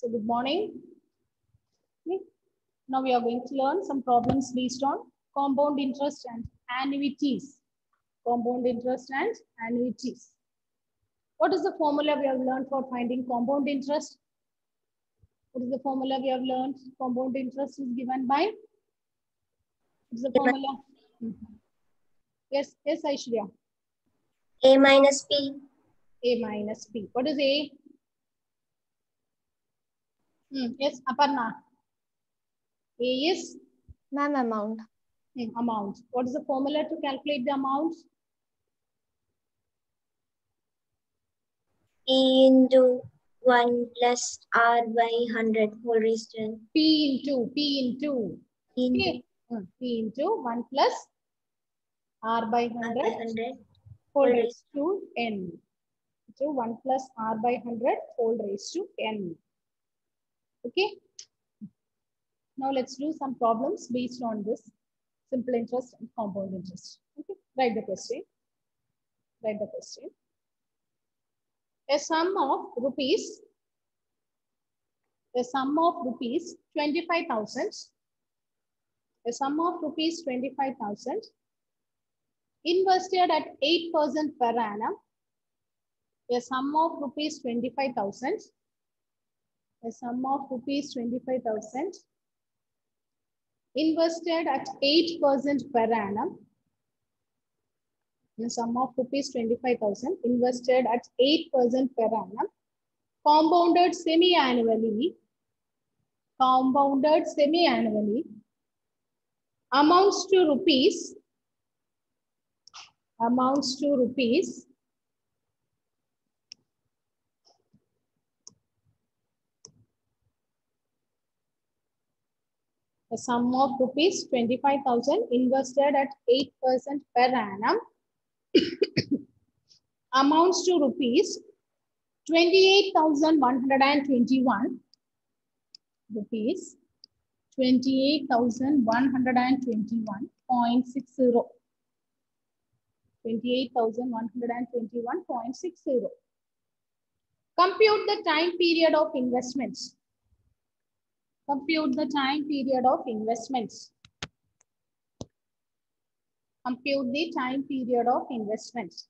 So good morning. Okay. Now we are going to learn some problems based on compound interest and annuities. Compound interest and annuities. What is the formula we have learned for finding compound interest? What is the formula we have learned? Compound interest is given by? What is the formula? Yes, Aishwarya. A minus P. A minus P. What is A? Yes, Aparna. A is? Ma'am, amount. Amount. What is the formula to calculate the amount? P into 1 plus R by 100 whole raised to N. P into okay. P into 1 plus R by 100 whole raised to N. So 1 plus R by 100 whole raised to N. Okay. Now let's do some problems based on this simple interest and compound interest. Okay. Write the question. Write the question. A sum of rupees 25,000. A sum of rupees 25,000 invested at 8% per annum. A sum of rupees 25,000. A sum of rupees 25,000 invested at 8% per annum. A sum of rupees 25,000 invested at 8% per annum. Compounded semi-annually. Compounded semi-annually. Amounts to rupees. Amounts to rupees. A sum of rupees 25,000 invested at 8% per annum amounts to rupees 28,121. Rupees 28,121.60. 28,121.60. Compute the time period of investments. Compute the time period of investments. Compute the time period of investments.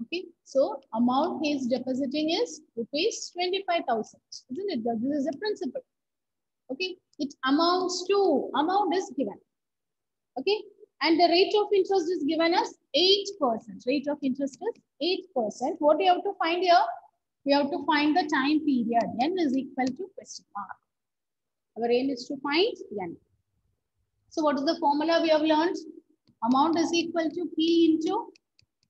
Okay, so amount he is depositing is rupees 25,000, isn't it? This is a principal. Okay, it amounts to, amount is given. Okay, and the rate of interest is given as 8%. Rate of interest is 8%. What do you have to find here? We have to find the time period. N is equal to question mark. Our aim is to find N. So what is the formula we have learned? Amount is equal to P into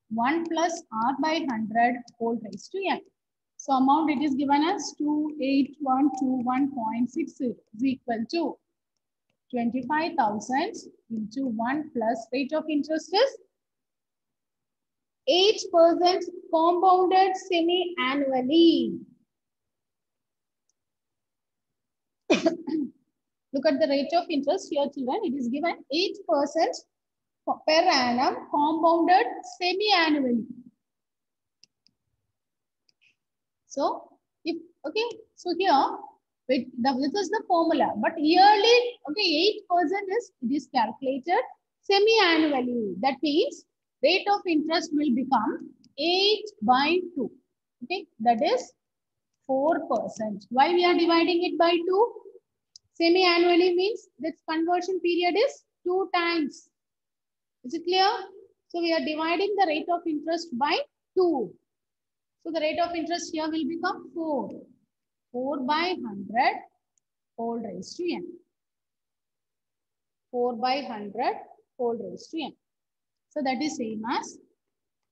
1 plus R by 100 whole raised to N. So amount it is given as 28,121.60 is equal to 25,000 into 1 plus rate of interest is 8% compounded semi-annually. Look at the rate of interest here, children. It is given 8% per annum compounded semi-annually. So, if okay, so here this is the formula, but yearly, okay, 8% it is calculated semi-annually. That means rate of interest will become 8 by 2. Okay, that is 4%. Why we are dividing it by 2? Semi-annually means this conversion period is 2 times. Is it clear? So we are dividing the rate of interest by 2. So the rate of interest here will become 4. 4 by 100 whole raised to N. 4 by 100 whole raised to N. So that is same as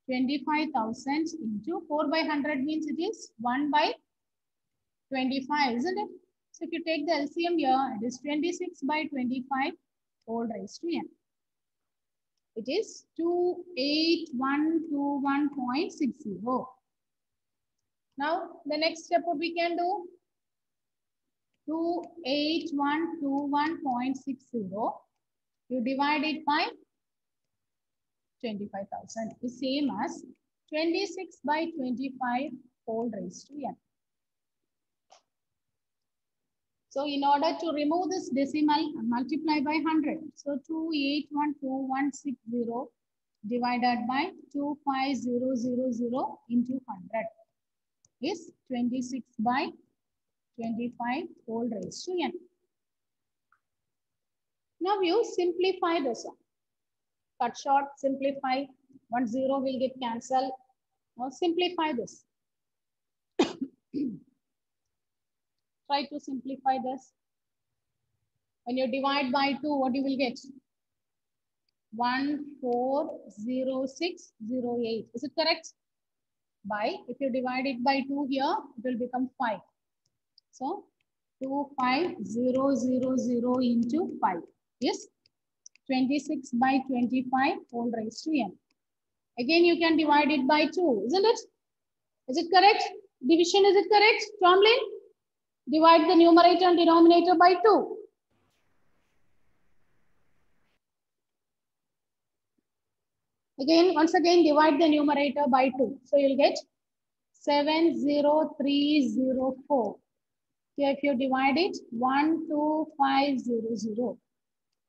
25,000 into 4 by 100 means it is 1 by 25, isn't it? So if you take the LCM here, it is 26 by 25 whole raised to N. It is 28,121.60. Now, the next step what we can do? 28,121.60. You divide it by 25,000 is same as 26 by 25 whole raised to n. So in order to remove this decimal, multiply by 100. So 2812160 divided by 25000 into 100 is 26 by 25 whole raised to n. Now you simplify this one. Cut short, simplify. 1 0 will get cancelled. Now simplify this. Try to simplify this. When you divide by 2, what you will get? 140608. Is it correct? By, if you divide it by 2 here, it will become 5. So 25000 into 5 is 26 by 25 whole raised to n. Again, you can divide it by 2, isn't it? Is it correct? Division, is it correct? Tomlin? Divide the numerator and denominator by 2. Again, once again, divide the numerator by 2. So you'll get 70304. Here, if you divide it, 12500.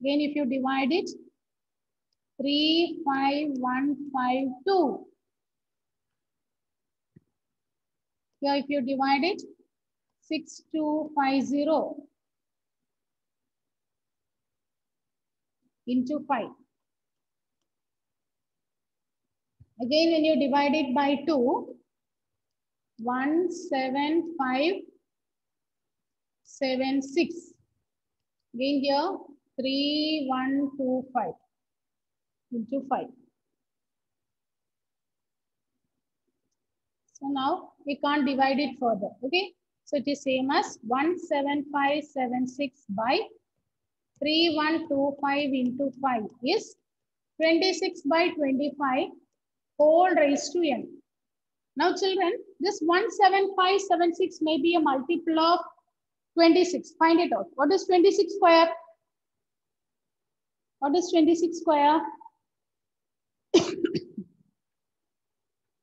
Again, if you divide it, 35152. Here, if you divide it, 6250 into 5. Again, when you divide it by 2, 17576. Again here, 3125 into 5. So now we can't divide it further. Okay. So it is same as 17576 by 3125 into 5 is 26 by 25 whole raised to n. Now children, this 17576 may be a multiple of 26. Find it out. What is 26 square? What is 26 square?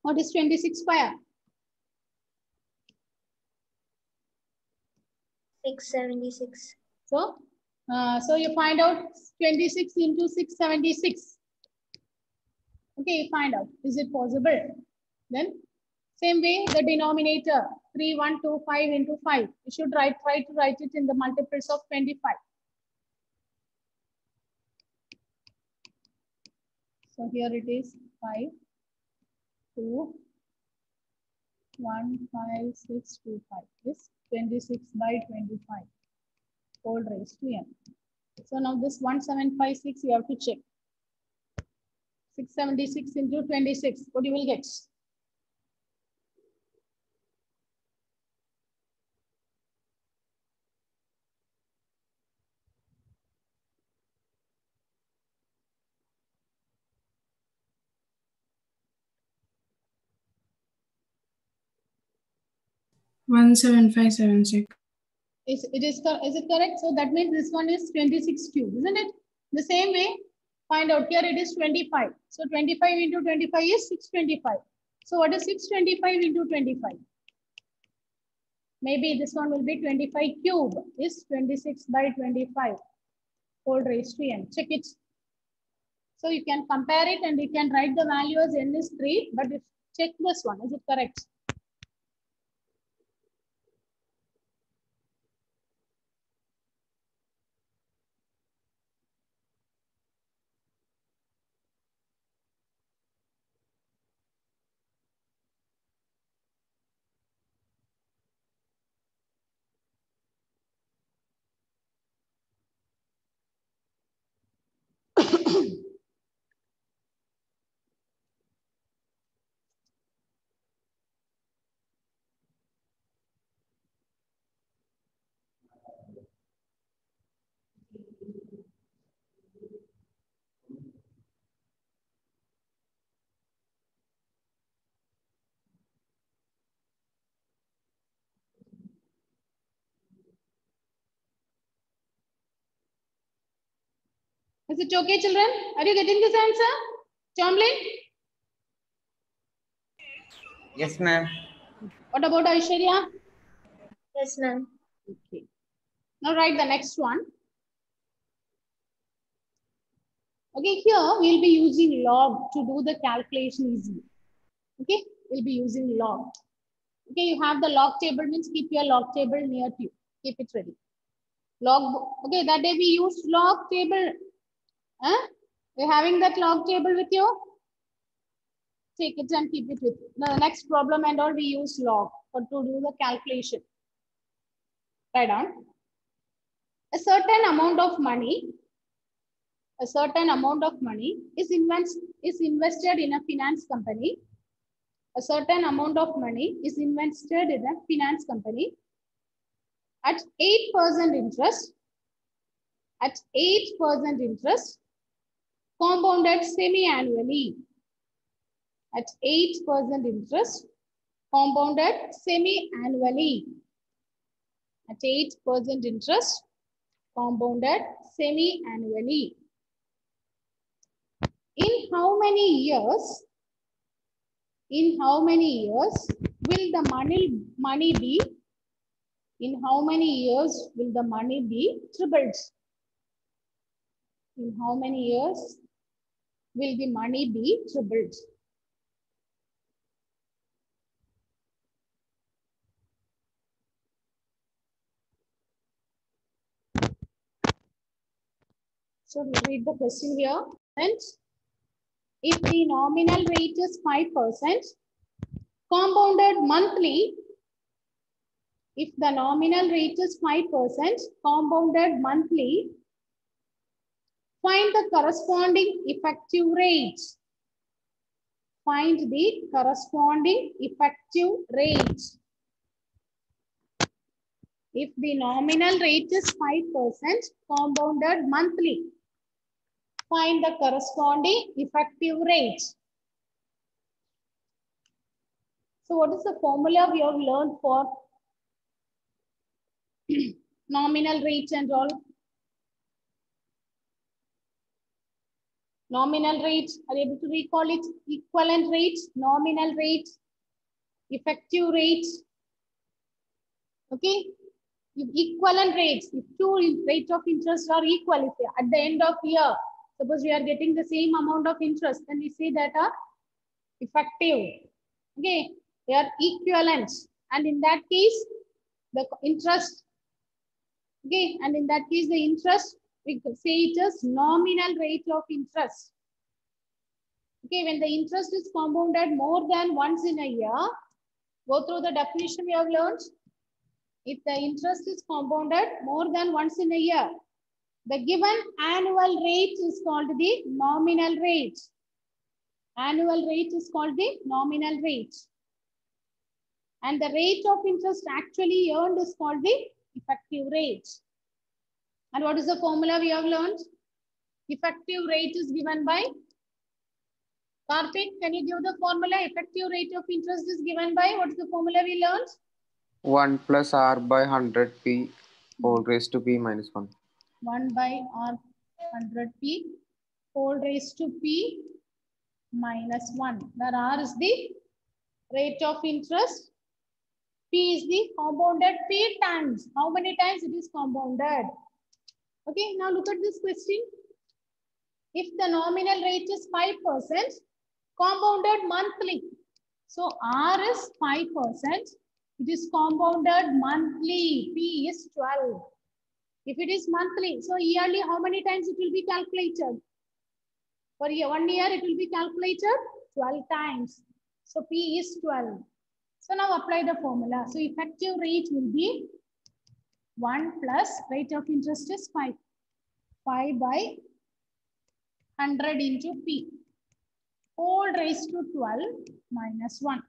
What is 26 square? 676. So you find out 26 into 676. Okay, you find out. Is it possible? Then same way, the denominator 3125 into 5. You should try to write it in the multiples of 25. So here it is 5, 2, 1, 5, 6, 2, 5. This 26 by 25 whole raised to n. So now this 1756 you have to check. 676 into 26. What you will get? One 7576. Is it correct? So that means this one is 26 cube, isn't it? The same way, find out here it is 25. So 25 into 25 is 625. So what is 625 into 25? Maybe this one will be 25 cube is 26 by 25 whole raised to n. Check it. So you can compare it and you can write the value as n is 3, but if check this one, is it correct? Is it okay, children? Are you getting this answer? Tomlin? Yes, ma'am. What about Aishwarya? Yes, ma'am. Okay. Now write the next one. Okay, here we'll be using log to do the calculation easily. Okay, we'll be using log. Okay, you have the log table, means keep your log table near to you. Keep it ready. Log, okay, that day we used log table. Huh? You're having that log table with you? Take it and keep it with you. Now, the next problem and all we use log for to do the calculation. Write down. A certain amount of money is invested in a finance company. A certain amount of money is invested in a finance company at 8% interest. At 8% interest, compounded semi-annually. At 8% interest, compounded semi-annually. At 8% interest, compounded semi-annually. In how many years will the money be? In how many years will the money be tripled? In how many years will the money be tripled? So we read the question here. And if the nominal rate is 5%, compounded monthly, if the nominal rate is 5%, compounded monthly, find the corresponding effective rate. Find the corresponding effective rate. If the nominal rate is 5%, compounded monthly, find the corresponding effective rate. So what is the formula we have learned for nominal rate and all? Nominal rate, are you able to recall it? Equivalent rate, nominal rate, effective rate. Okay, if equivalent rates, if two rates of interest are equal, if at the end of year, suppose we are getting the same amount of interest, then we say that are effective. Okay, they are equivalent, and in that case, the interest. Okay, and in that case, the interest, we could say it is nominal rate of interest. Okay, when the interest is compounded more than once in a year, go through the definition we have learned. If the interest is compounded more than once in a year, the given annual rate is called the nominal rate. Annual rate is called the nominal rate. And the rate of interest actually earned is called the effective rate. And what is the formula we have learned? Effective rate is given by Karthik. Can you give the formula? Effective rate of interest is given by, what is the formula we learned? 1 plus R by 100p whole raised to p minus 1. 1 by R 100p whole raised to p minus 1. Where R is the rate of interest. P is the compounded p times. How many times it is compounded? Okay, now look at this question. If the nominal rate is 5%, compounded monthly. So R is 5%. It is compounded monthly. P is 12. If it is monthly, so yearly, how many times it will be calculated? For 1 year, it will be calculated 12 times. So P is 12. So now apply the formula. So effective rate will be 1 plus rate of interest is 5. 5 by 100 into P. Whole raised to 12 minus 1.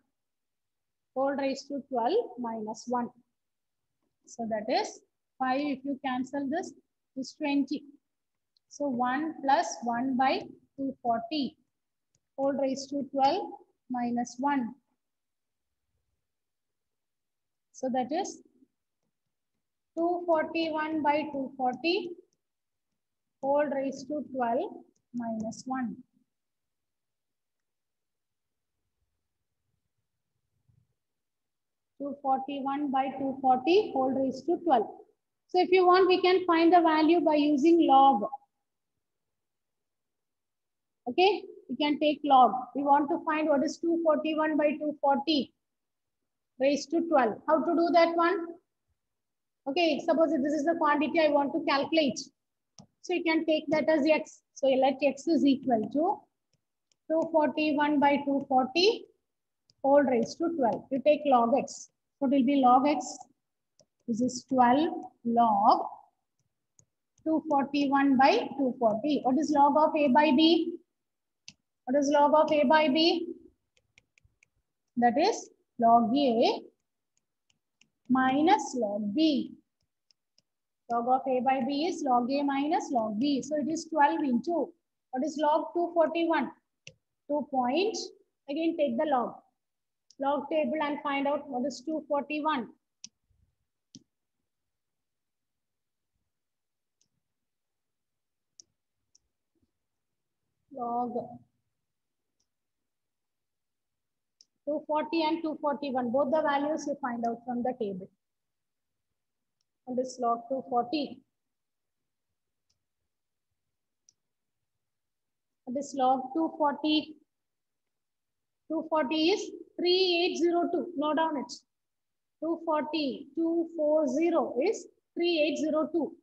Whole raised to 12 minus 1. So that is 5. If you cancel this, is 20. So 1 plus 1 by 240. Whole raised to 12 minus 1. So that is 241 by 240. Whole raised to 12 minus 1. 241 by 240 whole raised to 12. So if you want, we can find the value by using log. Okay, we can take log. We want to find what is 241 by 240 raised to 12. How to do that one? Okay, suppose this is the quantity I want to calculate. So you can take that as x. So let x is equal to 241 by 240 whole raised to 12. You take log x. So it will be log x. This is 12 log 241 by 240. What is log of a by b? What is log of a by b? That is log a minus log b. Log of a by b is log a minus log b. So it is 12 into, what is log 241? 2 point, again take the log. Log table and find out what is 241. Log 240 and 241, both the values you find out from the table. And this log 240. This log 240. 240 is 3802. Note down it. 240, 240 is 3802.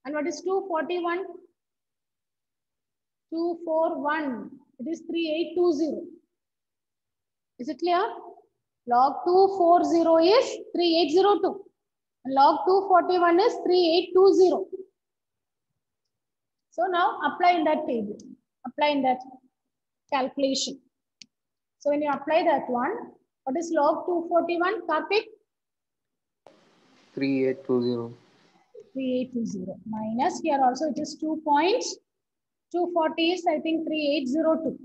And what is 241? 241. It is 3820. Is it clear? Log 240 is 3802. And log 241 is 3820. So now apply in that table. Apply in that calculation. So when you apply that one, what is log 241, Karthik? 3820. 3820. Minus here also it is 2 points. 240 is I think 3802.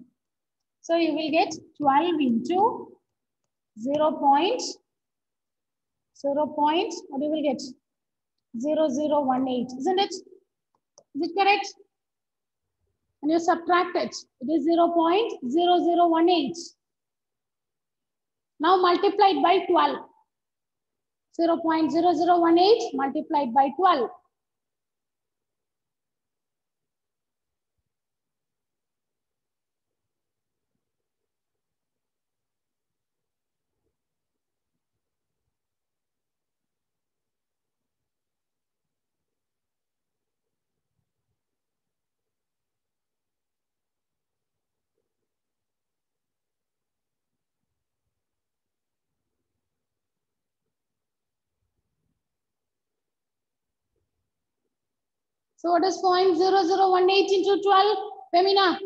So you will get 12 into 0 point, what you will get? 0018, isn't it? Is it correct? And you subtract it. It is 0.0018. Now multiply it by 12. 0.0018 multiplied by 12. So what is 0.0018 into 12? Femina.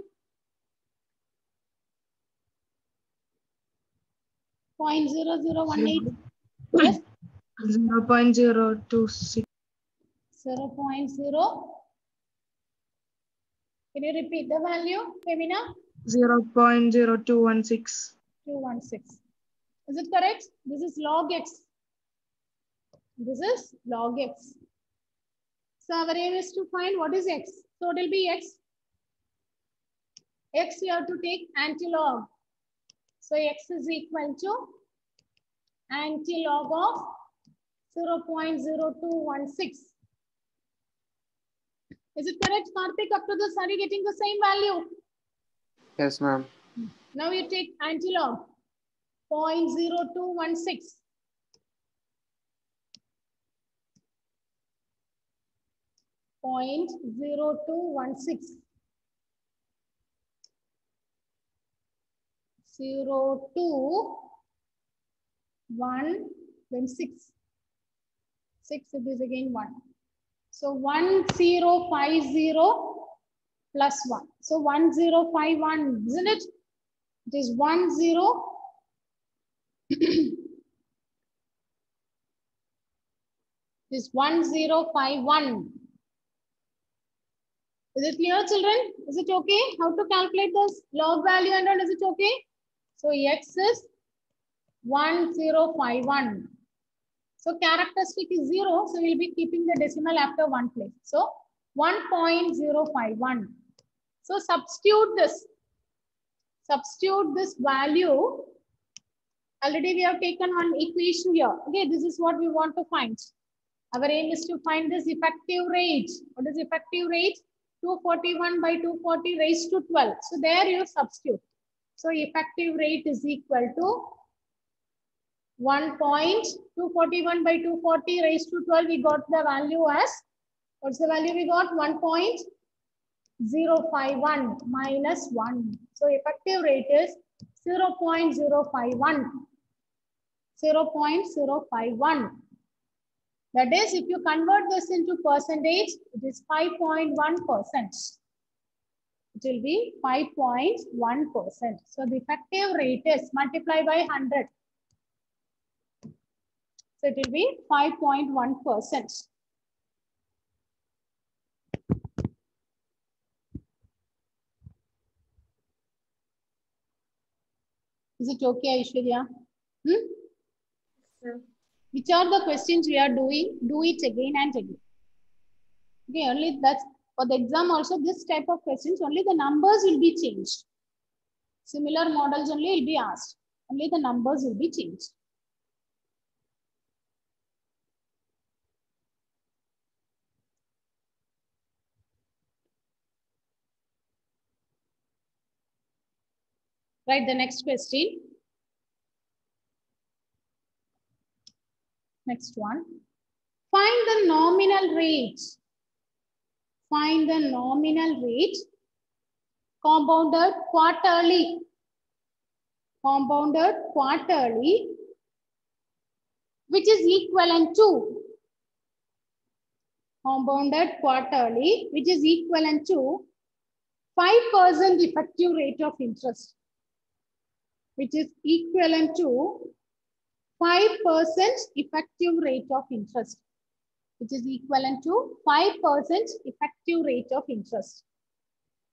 0.0018. Yes. 0.026. 0.0. Can you repeat the value, Femina? 0.0216. 216. Is it correct? This is log x. This is log x. So our aim is to find what is x. So it will be x. X you have to take antilog. So x is equal to antilog of 0.0216. Is it correct, Karthik? Up to this, are you getting the same value? Yes, ma'am. Now you take antilog 0.0216. Point 0216. 021, then 6. 6, it is again 1. So 1050 plus 1. So 1051, isn't it? It is 10. It is 1051. Is it clear, children? Is it okay? How to calculate this log value and all? Is it okay? So x is 1051. So characteristic is 0. So we'll be keeping the decimal after one place. So 1.051. So substitute this value Already we have taken one equation here. Okay, this is what we want to find. Our aim is to find this effective rate. What is effective rate? 241 by 240 raised to 12. So there you substitute. So effective rate is equal to 1.241 by 240 raised to 12. We got the value as, what's the value we got? 1.051 minus 1. So effective rate is 0.051. 0.051. That is, if you convert this into percentage, it is 5.1%. It will be 5.1%. So the effective rate is multiplied by 100. So it will be 5.1%. Is it okay, Aishwarya? Sir. Which are the questions we are doing? Do it again and again. Okay, only that's for the exam also, this type of questions, only the numbers will be changed. Similar models only will be asked. Only the numbers will be changed. Right, the next question. Next one. Find the nominal rate. Find the nominal rate compounded quarterly. Compounded quarterly, which is equivalent to compounded quarterly, which is equivalent to 5% effective rate of interest, which is equivalent to 5% effective rate of interest, which is equivalent to 5% effective rate of interest.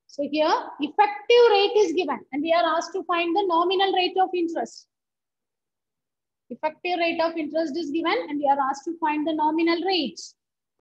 So here, effective rate is given and we are asked to find the nominal rate of interest. Effective rate of interest is given and we are asked to find the nominal rate.